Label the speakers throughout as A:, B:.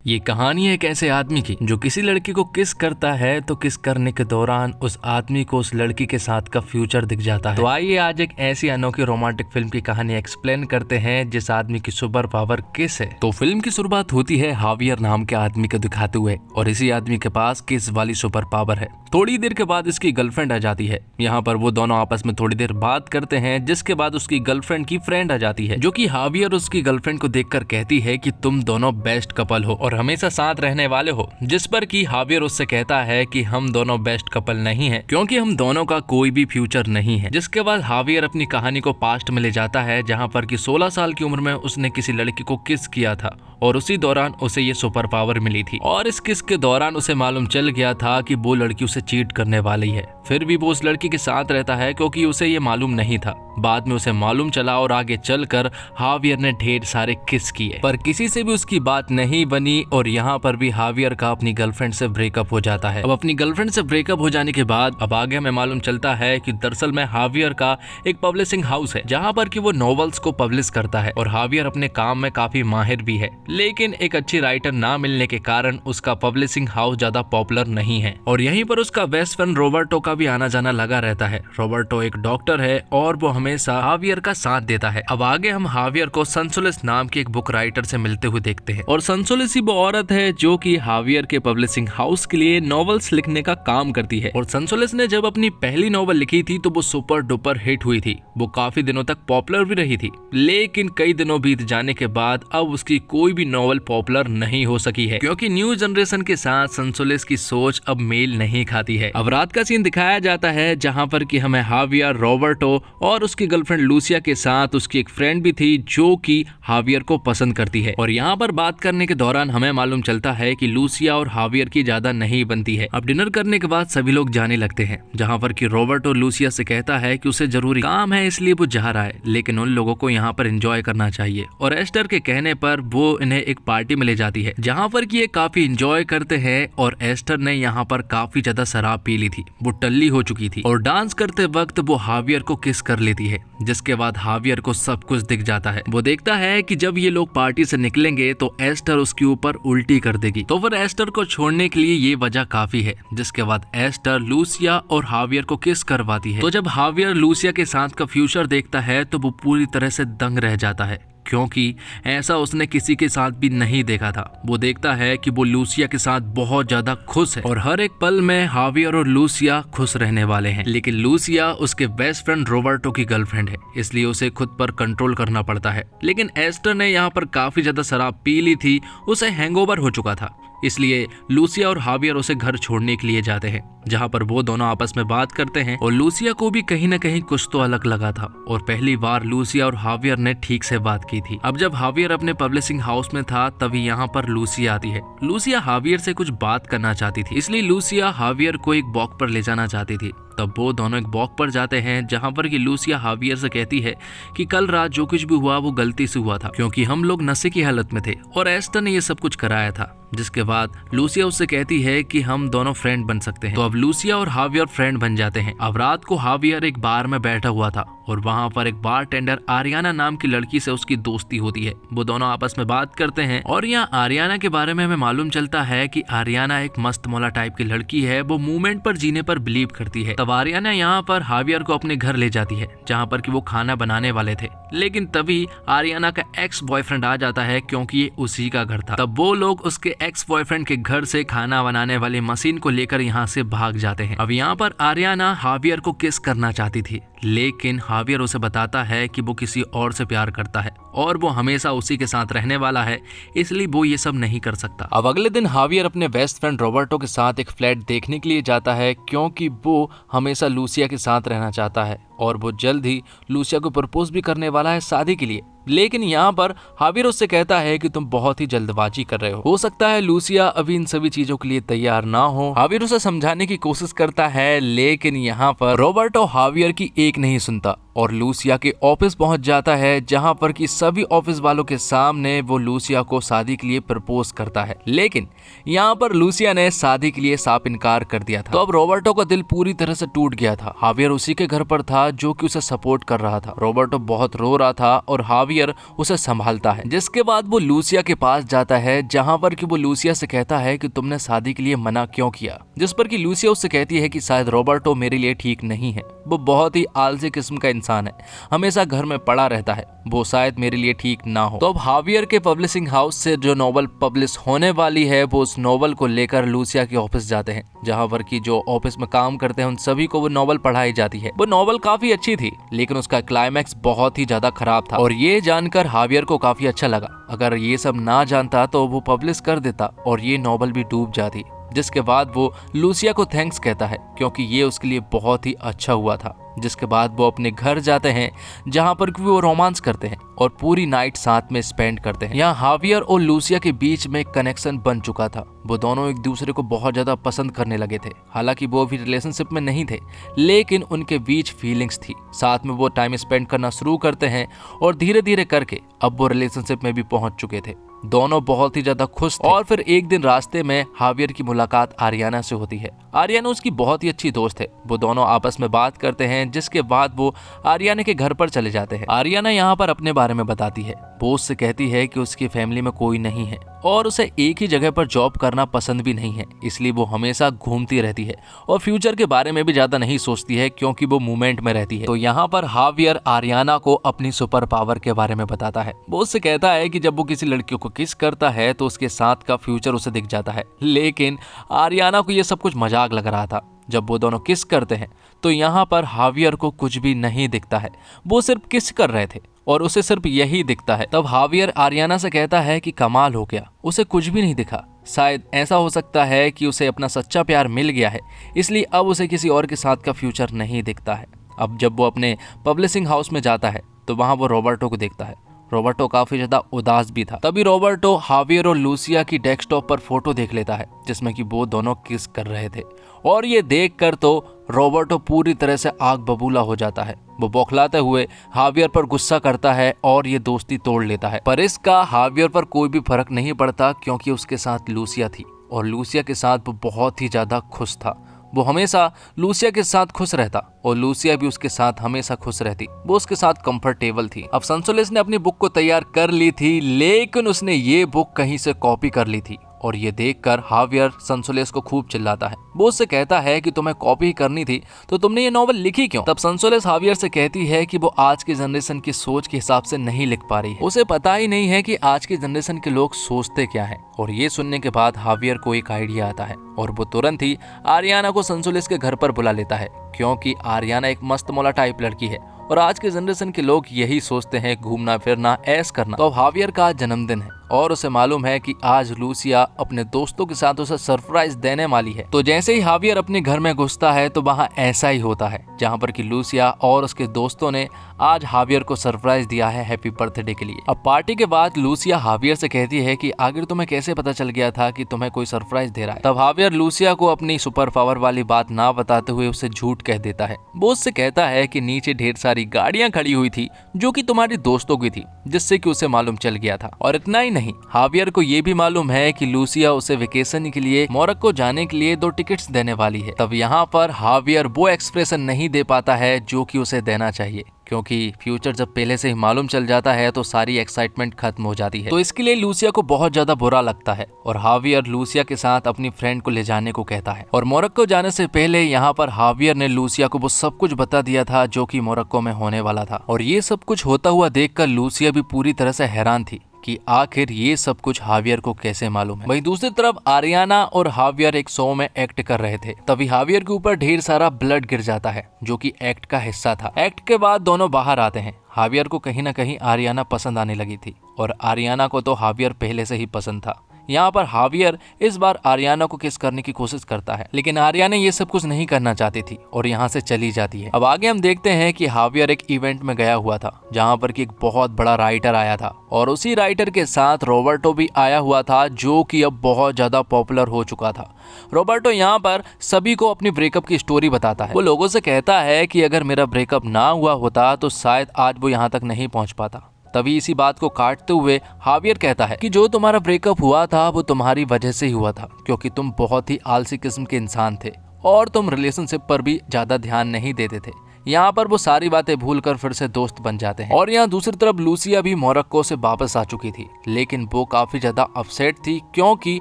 A: ये कहानी है एक ऐसे आदमी की जो किसी लड़की को किस करता है तो किस करने के दौरान उस आदमी को उस लड़की के साथ का फ्यूचर दिख जाता है। तो आइए आज एक ऐसी अनोखी रोमांटिक फिल्म की कहानी एक्सप्लेन करते हैं जिस आदमी की सुपर पावर किस है। तो फिल्म की शुरुआत होती है हावियर नाम के आदमी को दिखाते हुए और इसी आदमी के पास किस वाली सुपर पावर है। थोड़ी देर के बाद इसकी गर्लफ्रेंड आ जाती है। यहाँ पर वो दोनों आपस में थोड़ी देर बात करते हैं जिसके बाद उसकी गर्लफ्रेंड की फ्रेंड आ जाती है जो कि हावियर उसकी गर्लफ्रेंड को देखकर कहती है कि तुम दोनों बेस्ट कपल हो और हमेशा साथ रहने वाले हो। जिस पर कि हावियर उससे कहता है कि हम दोनों बेस्ट कपल नहीं हैं क्योंकि हम दोनों का कोई भी फ्यूचर नहीं है। जिसके बाद हावियर अपनी कहानी को पास्ट में ले जाता है जहाँ पर कि 16 साल की उम्र में उसने किसी लड़की को किस किया था और उसी दौरान उसे ये सुपर पावर मिली थी और इस किस के दौरान उसे मालूम चल गया था कि वो लड़की उसे चीट करने वाली है। फिर भी वो उस लड़की के साथ रहता है क्योंकि उसे ये मालूम नहीं था। बाद में उसे मालूम चला और आगे चलकर हावियर ने ढेर सारे किस किए पर किसी से भी उसकी बात नहीं बनी और यहाँ पर भी हावियर का अपनी गर्लफ्रेंड से ब्रेकअप हो जाता है। अब अपनी गर्लफ्रेंड से ब्रेकअप हो जाने के बाद अब आगे हमें मालूम चलता है कि दरअसल में हावियर का एक पब्लिशिंग हाउस है जहाँ पर कि वो नॉवेल्स को पब्लिश करता है और हावियर अपने काम में काफी माहिर भी है, लेकिन एक अच्छी राइटर ना मिलने के कारण उसका पब्लिशिंग हाउस ज्यादा पॉपुलर नहीं है। और यहीं पर उसका बेस्ट फ्रेंड रॉबर्टो का भी आना जाना लगा रहता है। रॉबर्टो एक डॉक्टर है और वो हमेशा हावियर का साथ देता है। अब आगे हम हावियर को सनसोलिस नाम की एक बुक राइटर से मिलते हुए देखते हैं और सनसोलिस ही वो औरत है जो कि हावियर के पब्लिशिंग हाउस के लिए नॉवेल्स लिखने का काम करती है। और सनसोलिस ने जब अपनी पहली नॉवेल लिखी थी तो वो सुपर डुपर हिट हुई थी। वो काफी दिनों तक पॉपुलर भी रही थी, लेकिन कई दिनों बीत जाने के बाद अब उसकी कोई भी नॉवेल पॉपुलर नहीं हो सकी है क्योंकि न्यू जनरेशन के साथ सनसोलिस की सोच अब मेल नहीं खाती है। अब रात का सीन दिखाया जाता है जहाँ पर कि हमें हावियर, रॉबर्टो और उसकी गर्लफ्रेंड लूसिया के साथ उसकी एक फ्रेंड भी थी जो कि हावियर को पसंद करती है। और यहाँ पर बात करने के दौरान हमें मालूम चलता है कि लूसिया और हावियर की ज्यादा नहीं बनती है। अब डिनर करने के बाद सभी लोग जाने लगते हैं जहाँ पर कि रॉबर्टो लूसिया से कहता है कि उसे जरूरी काम है इसलिए वो जा रहा है, लेकिन उन लोगों को यहाँ पर एंजॉय करना चाहिए। और एस्टर के कहने पर वो इन्हें एक पार्टी में ले जाती है जहाँ पर कि ये काफी एंजॉय करते हैं और एस्टर ने यहाँ पर काफी ज्यादा शराब पी ली थी, वो टल्ली हो चुकी थी और डांस करते वक्त वो हावियर को किस कर लेती है। जिसके बाद हावियर को सब कुछ दिख जाता है। वो देखता है कि जब ये लोग पार्टी से निकलेंगे तो एस्टर उसके ऊपर उल्टी कर देगी, तो फिर एस्टर को छोड़ने के लिए ये वजह काफी है। जिसके बाद एस्टर लूसिया और हावियर को किस करवाती है। तो जब हावियर लूसिया के साथ का फ्यूचर देखता है तो वो पूरी तरह से दंग रह जाता है क्योंकि ऐसा उसने किसी के साथ भी नहीं देखा था। वो देखता है कि वो लूसिया के साथ बहुत ज्यादा खुश है और हर एक पल में हावियर और लूसिया खुश रहने वाले हैं। लेकिन लूसिया उसके बेस्ट फ्रेंड रॉबर्टो की गर्लफ्रेंड है, इसलिए उसे खुद पर कंट्रोल करना पड़ता है। लेकिन एस्टर ने यहाँ पर काफी ज्यादा शराब पी ली थी, उसे हैंगओवर हो चुका था, इसलिए लूसिया और हावियर उसे घर छोड़ने के लिए जाते हैं जहाँ पर वो दोनों आपस में बात करते हैं। और लूसिया को भी कहीं न कहीं कुछ तो अलग लगा था और पहली बार लूसिया और हावियर ने ठीक से बात की थी। अब जब हावियर अपने पब्लिशिंग हाउस में था तभी यहाँ पर लूसिया आती है। लूसिया हावियर से कुछ बात करना चाहती थी, इसलिए लूसिया हावियर को एक वॉक पर ले जाना चाहती थी। तब वो दोनों एक वॉक पर जाते हैं जहाँ पर कि लूसिया हावियर से कहती है कि कल रात जो कुछ भी हुआ वो गलती से हुआ था क्योंकि हम लोग नशे की हालत में थे और एस्टर ने ये सब कुछ कराया था। जिसके बाद लूसिया उससे कहती है कि हम दोनों फ्रेंड बन सकते हैं। तो अब लूसिया और हावियर फ्रेंड बन जाते हैं। अब रात को हावियर एक बार में बैठा हुआ था और वहाँ पर एक बारटेंडर आरियाना नाम की लड़की से उसकी दोस्ती होती है। वो दोनों आपस में बात करते हैं और यहाँ आरियाना के बारे में हमें मालूम चलता है कि आरियाना एक मस्त मौला टाइप की लड़की है। वो मूवमेंट पर जीने पर बिलीव करती है। तब आरियाना यहाँ पर हावियर को अपने घर ले जाती है जहाँ पर कि वो खाना बनाने वाले थे, लेकिन तभी आरियाना का एक्स बॉयफ्रेंड आ जाता है क्योंकि ये उसी का घर था। तब वो लोग उसके एक्स बॉयफ्रेंड के घर से खाना बनाने वाली मशीन को लेकर यहाँ से भाग जाते हैं। अब यहाँ पर आरियाना हावियर को किस करना चाहती थी, लेकिन हावियर उसे बताता है कि वो किसी और से प्यार करता है और वो हमेशा उसी के साथ रहने वाला है, इसलिए वो ये सब नहीं कर सकता। अब अगले दिन हावियर अपने बेस्ट फ्रेंड रॉबर्टो के साथ एक फ्लैट देखने के लिए जाता है क्योंकि वो हमेशा लूसिया के साथ रहना चाहता है और वो जल्द ही लूसिया को प्रपोज भी करने वाला है शादी के लिए। लेकिन यहाँ पर हावियर उससे कहता है कि तुम बहुत ही जल्दबाजी कर रहे हो सकता है लूसिया अभी इन सभी चीजों के लिए तैयार ना हो। हावियर उसे समझाने की कोशिश करता है, लेकिन यहाँ पर रॉबर्टो हावियर की एक नहीं सुनता और लूसिया के ऑफिस पहुंच जाता है, जहां पर कि सभी ऑफिस वालों के सामने वो लूसिया को शादी के लिए प्रपोज करता है। लेकिन यहाँ पर लूसिया ने शादी के लिए साफ इनकार कर दिया था। तो अब रॉबर्टो का दिल पूरी तरह से टूट गया था। हावियर उसी के घर पर था जो कि उसे सपोर्ट कर रहा था। रॉबर्टो बहुत रो रहा था और हावियर उसे संभालता है, जिसके बाद वो लूसिया के पास जाता है, जहाँ पर कि वो लूसिया से कहता है कि तुमने शादी के लिए मना क्यों किया, जिस पर कि लूसिया उससे कहती है कि शायद रॉबर्टो मेरे लिए ठीक नहीं है, वो बहुत ही आलसी किस्म का इंसान है, हमेशा घर में पड़ा रहता है, वो शायद मेरे लिए ठीक ना हो। तो अब हावियर के पब्लिशिंग हाउस से जो नॉवल पब्लिश होने वाली है, वो उस नॉवल को लेकर लूसिया के ऑफिस जाते हैं, जहां पर कि जो ऑफिस में काम करते हैं उन सभी को वो नॉवल पढ़ाई जाती है। वो नॉवल काफी अच्छी थी, लेकिन उसका क्लाइमैक्स बहुत ही ज्यादा खराब था और ये जानकर हावियर को काफी अच्छा लगा। अगर ये सब ना जानता तो वो पब्लिश कर देता और ये नॉवल भी डूब जाती, जिसके बाद वो लूसिया को थैंक्स कहता है क्योंकि ये उसके लिए बहुत ही अच्छा हुआ था। जिसके बाद वो अपने घर जाते हैं, जहां पर वो रोमांस करते हैं और पूरी नाइट साथ में स्पेंड करते हैं। यहाँ हावियर और लूसिया के बीच में कनेक्शन बन चुका था। वो दोनों एक दूसरे को बहुत ज्यादा पसंद करने लगे थे। हालांकि वो भी रिलेशनशिप में नहीं थे, लेकिन उनके बीच फीलिंग्स थी। साथ में वो टाइम स्पेंड करना शुरू करते हैं और धीरे धीरे करके अब वो रिलेशनशिप में भी पहुंच चुके थे। दोनों बहुत ही ज्यादा खुश थे। और फिर एक दिन रास्ते में हावियर की मुलाकात आरियाना से होती है। आरियाना उसकी बहुत ही अच्छी दोस्त है। वो दोनों आपस में बात करते हैं, जिसके बाद वो आरियाना के घर पर चले जाते हैं। आरियाना यहाँ पर अपने बारे में बताती है। वो उससे कहती है कि उसकी फैमिली में कोई नहीं है और उसे एक ही जगह पर जॉब करना पसंद भी नहीं है, इसलिए वो हमेशा घूमती रहती है और फ्यूचर के बारे में भी ज्यादा नहीं सोचती है क्योंकि वो मूवमेंट में रहती है। तो यहाँ पर हावियर आरियाना को अपनी सुपर पावर के बारे में बताता है। वो उससे कहता है कि जब वो किसी लड़की को किस करता है तो उसके साथ का फ्यूचर उसे दिख जाता है। लेकिन आरियाना को ये सब कुछ मजाक लग रहा था। जब वो दोनों किस करते हैं तो यहाँ पर हावियर को कुछ भी नहीं दिखता है, वो सिर्फ किस कर रहे थे और उसे सिर्फ यही दिखता है। तब हावियर आरियाना से कहता है कि कमाल हो गया, उसे कुछ भी नहीं दिखा। शायद ऐसा हो सकता है कि उसे अपना सच्चा प्यार मिल गया है, इसलिए अब उसे किसी और के साथ का फ्यूचर नहीं दिखता है। अब जब वो अपने पब्लिशिंग हाउस में जाता है तो वहाँ वो रॉबर्टो को देखता है। रॉबर्टो काफी ज्यादा उदास भी था। तभी रॉबर्टो हावियर और लूसिया की डेस्कटॉप पर फोटो देख लेता है, जिसमें कि वो दोनों किस कर रहे थे और ये देखकर तो रॉबर्टो पूरी तरह से आग बबूला हो जाता है। वो बौखलाते हुए हावियर पर गुस्सा करता है और ये दोस्ती तोड़ लेता है। पर इसका हावियर पर कोई भी फर्क नहीं पड़ता क्योंकि उसके साथ लूसिया थी और लूसिया के साथ वो बहुत ही ज्यादा खुश था। वो हमेशा लूसिया के साथ खुश रहता और लूसिया भी उसके साथ हमेशा खुश रहती। वो उसके साथ कंफर्टेबल थी। अब संसोलेस ने अपनी बुक को तैयार कर ली थी, लेकिन उसने ये बुक कहीं से कॉपी कर ली थी और ये देखकर हावियर संसोलेस को खूब चिल्लाता है। वो उससे कहता है कि तुम्हें कॉपी करनी थी तो तुमने ये नॉवल लिखी क्यों? तब संसोलेस हावियर से कहती है कि वो आज की जनरेशन की सोच के हिसाब से नहीं लिख पा रही है। उसे पता ही नहीं है कि आज की जनरेशन के लोग सोचते क्या है। और ये सुनने के बाद हावियर को एक आइडिया आता है और वो तुरंत ही आरियाना को संसोलेस के घर पर बुला लेता है, क्योंकि आरियाना एक मस्त मौला टाइप लड़की है और आज के जनरेशन के लोग यही सोचते हैं, घूमना फिरना ऐश करना। तो हावियर का जन्मदिन है और उसे मालूम है कि आज लूसिया अपने दोस्तों के साथ उसे सरप्राइज देने वाली है। तो जैसे ही हावियर अपने घर में घुसता है तो वहाँ ऐसा ही होता है, जहाँ पर कि लूसिया और उसके दोस्तों ने आज हावियर को सरप्राइज दिया है हैप्पी बर्थडे के लिए। अब पार्टी के बाद लूसिया हावियर से कहती है कि आखिर तुम्हें कैसे पता चल गया था कि तुम्हें कोई सरप्राइज दे रहा है? तब हावियर लूसिया को अपनी सुपर पावर वाली बात ना बताते हुए उसे झूठ कह देता है। वो उससे कहता है कि नीचे ढेर सारी गाड़ियां खड़ी हुई थी जो कि तुम्हारी दोस्तों की थी, जिससे कि उसे मालूम चल गया था। और इतना ही नहीं, हावियर को ये भी मालूम है कि लूसिया उसे वेकेशन के लिए मोरक्को जाने के लिए 2 टिकट्स देने वाली है। तब यहाँ पर हावियर वो एक्सप्रेशन नहीं दे पाता है जो कि उसे देना चाहिए, क्योंकि फ्यूचर जब पहले से ही मालूम चल जाता है तो सारी एक्साइटमेंट खत्म हो जाती है। तो इसके लिए लूसिया को बहुत ज्यादा बुरा लगता है और हावियर लूसिया के साथ अपनी फ्रेंड को ले जाने को कहता है। और मोरक्को जाने से पहले यहाँ पर हावियर ने लूसिया को वो सब कुछ बता दिया था जो कि मोरक्को में होने वाला था। और ये सब कुछ होता हुआ देखकर लूसिया भी पूरी तरह से हैरान थी कि आखिर ये सब कुछ हावियर को कैसे मालूम है। वहीं दूसरी तरफ आरियाना और हावियर एक शो में एक्ट कर रहे थे। तभी हावियर के ऊपर ढेर सारा ब्लड गिर जाता है जो कि एक्ट का हिस्सा था। एक्ट के बाद दोनों बाहर आते हैं। हावियर को कहीं ना कहीं आरियाना पसंद आने लगी थी और आरियाना को तो हावियर पहले से ही पसंद था, यहाँ पर हावियर इस बार आरियाना को किस करने की कोशिश करता है, लेकिन आरियाना ये सब कुछ नहीं करना चाहती थी और यहाँ से चली जाती है। अब आगे हम देखते हैं कि हावियर एक इवेंट में गया हुआ था जहाँ पर कि एक बहुत बड़ा राइटर आया था और उसी राइटर के साथ रॉबर्टो भी आया हुआ था जो कि अब बहुत ज्यादा पॉपुलर हो चुका था। रॉबर्टो यहाँ पर सभी को अपनी ब्रेकअप की स्टोरी बताता है। वो लोगों से कहता है कि अगर मेरा ब्रेकअप ना हुआ होता तो शायद आज वो यहाँ तक नहीं पहुँच पाता। तभी इसी बात को काटते हुए हावियर कहता है कि जो तुम्हारा ब्रेकअप हुआ था वो तुम्हारी वजह से ही हुआ था, क्योंकि तुम बहुत ही आलसी किस्म के इंसान थे और तुम रिलेशनशिप पर भी ज्यादा ध्यान नहीं देते थे। यहाँ पर वो सारी बातें भूलकर फिर से दोस्त बन जाते हैं। और यहाँ दूसरी तरफ लूसिया भी मोरक्को से वापस आ चुकी थी, लेकिन वो काफी ज्यादा अपसेट थी क्योंकि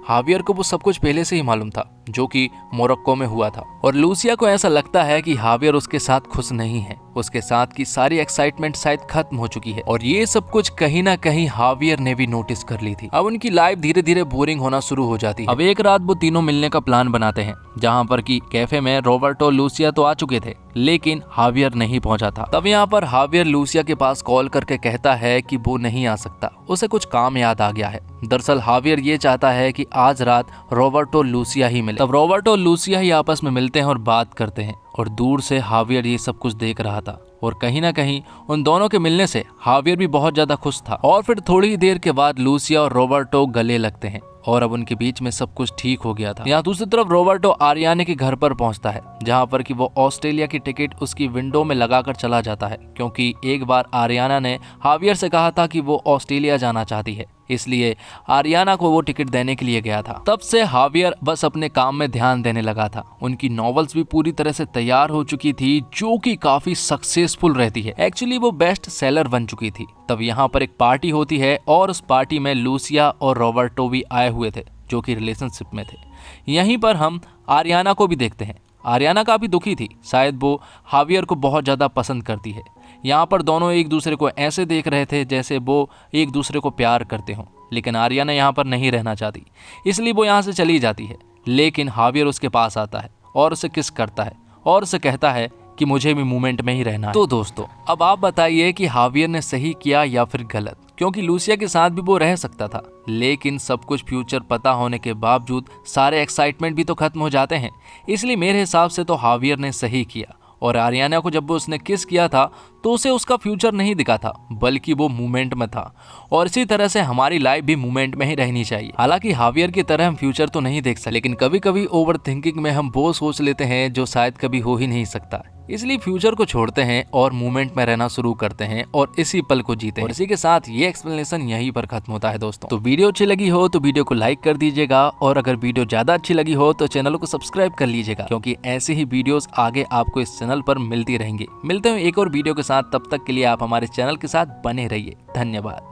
A: हावियर को वो सब कुछ पहले से ही मालूम था जो कि मोरक्को में हुआ था। और लूसिया को ऐसा लगता है कि हावियर उसके साथ खुश नहीं है, उसके साथ की सारी एक्साइटमेंट शायद खत्म हो चुकी है और ये सब कुछ कहीं ना कहीं हावियर ने भी नोटिस कर ली थी। अब उनकी लाइफ धीरे धीरे बोरिंग होना शुरू हो जाती है। अब एक रात वो तीनों मिलने का प्लान बनाते हैं जहाँ पर कि कैफे में रॉबर्टो लूसिया तो आ चुके थे लेकिन हावियर नहीं पहुंचा था। तब यहाँ पर हावियर लूसिया के पास कॉल करके कहता है कि वो नहीं आ सकता, उसे कुछ काम याद आ गया है। दरअसल हावियर ये चाहता है कि आज रात रॉबर्टो लूसिया ही मिले। तब रॉबर्टो और लूसिया ही आपस में मिलते हैं और बात करते हैं और दूर से हावियर ये सब कुछ देख रहा था और कहीं ना कहीं उन दोनों के मिलने से हावियर भी बहुत ज्यादा खुश था। और फिर थोड़ी ही देर के बाद लूसिया और रॉबर्टो गले लगते हैं और अब उनके बीच में सब कुछ ठीक हो गया था। यहाँ दूसरी तरफ रॉबर्टो आरियाना के घर पर पहुंचता है जहाँ पर कि वो ऑस्ट्रेलिया की टिकट उसकी विंडो में लगाकर चला जाता है, क्योंकि एक बार आरियाना ने हावियर से कहा था कि वो ऑस्ट्रेलिया जाना चाहती है, इसलिए आरियाना को वो टिकट देने के लिए गया था। तब से हावियर बस अपने काम में ध्यान देने लगा था। उनकी नॉवेल्स भी पूरी तरह से तैयार हो चुकी थी जो कि काफी सक्सेसफुल रहती है। एक्चुअली वो बेस्ट सेलर बन चुकी थी। तब यहाँ पर एक पार्टी होती है और उस पार्टी में लूसिया और रॉबर्टो भी आए हुए थे जो कि रिलेशनशिप में थे। यहीं पर हम आरियाना को भी देखते हैं। आरियाना काफी दुखी थी, शायद वो हावियर को बहुत ज्यादा पसंद करती है। यहाँ पर दोनों एक दूसरे को ऐसे देख रहे थे जैसे वो एक दूसरे को प्यार करते हों, लेकिन आरियाना यहाँ पर नहीं रहना चाहती, इसलिए वो यहाँ से चली जाती है। लेकिन हावियर उसके पास आता है और उसे किस करता है और उसे कहता है कि मुझे भी मूवमेंट में ही रहना है। तो दोस्तों अब आप बताइए कि हावियर ने सही किया या फिर गलत, क्योंकि लूसिया के साथ भी वो रह सकता था, लेकिन सब कुछ फ्यूचर पता होने के बावजूद सारे एक्साइटमेंट भी तो खत्म हो जाते हैं। इसलिए मेरे हिसाब से तो हावियर ने सही किया। और आरियाना को जब वो उसने किस किया था तो उसे उसका फ्यूचर नहीं दिखा था, बल्कि वो मूवमेंट में था। और इसी तरह से हमारी लाइफ भी मूवमेंट में ही रहनी चाहिए। हालांकि हावियर की तरह हम फ्यूचर तो नहीं देख सकते, लेकिन कभी कभी ओवर थिंकिंग में हम वो सोच लेते हैं जो शायद कभी हो ही नहीं सकता। इसलिए फ्यूचर को छोड़ते हैं और मूवमेंट में रहना शुरू करते हैं और इसी पल को जीते हैं। और इसी के साथ ये एक्सप्लेनेशन यहीं पर खत्म होता है दोस्तों। तो वीडियो अच्छी लगी हो तो वीडियो को लाइक कर दीजिएगा और अगर वीडियो ज्यादा अच्छी लगी हो तो चैनल को सब्सक्राइब कर लीजिएगा, क्योंकि ऐसे ही वीडियोस आगे आपको इस चैनल पर मिलती रहेंगी। मिलते हैं एक और वीडियो के साथ, तब तक के लिए आप हमारे चैनल के साथ बने रहिए। धन्यवाद।